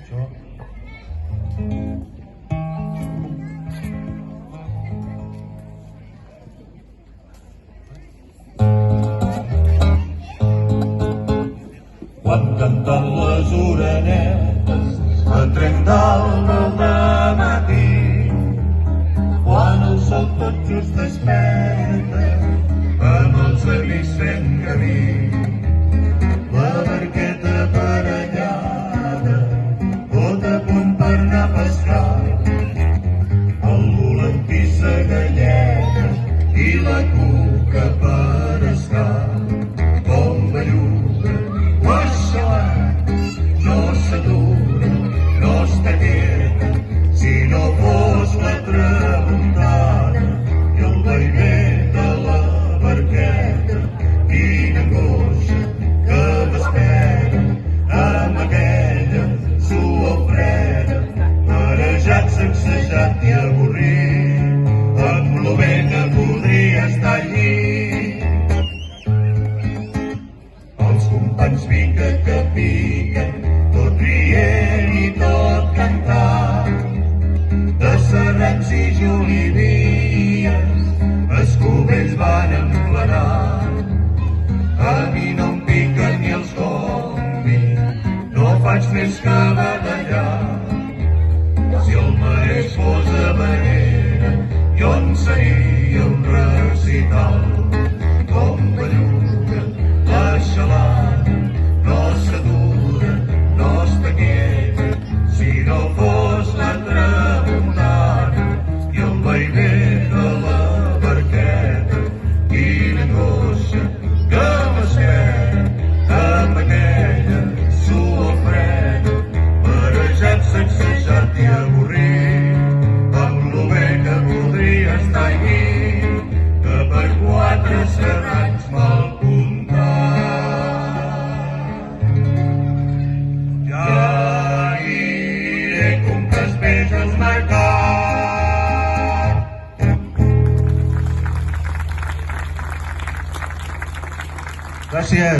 Això. Quan canten les orenetes a trenc d'alba al dematí, quan el sol tot just desperta amb els amics fent camí, la barqueta aparellada tot a punt per anar a pescar, el volantí sa galleta i la cuca per escar, com belluga o aixalat, no s'atura, no està quieta, si no fos la tramuntana i el vaivé de la barqueta. Quina angoixa que m'espera amb aquella suor freda, marejat, sacsejat i avorrit, amb plovent que podria estar allí. Els companys pica que piquen, tot rient i tot cantant, de serrans i jolivies, els cubells van emplenant. A mi no em piquen ni els gombis, no faig més que badallar. Si el mareix fos habanera, jo en seria un recital. Com belluga, la xalada, no s'atura, no està quieta, si no fos la tramuntana i el vaivé de la barqueta. Quina angoixa que m'espera amb aquella suor freda, marejat, sacsejat i avorrit, amb plovent que podria estar allí, que per 4 serrans mal comptat. Ja iré com que es veja el mercat. Gràcies.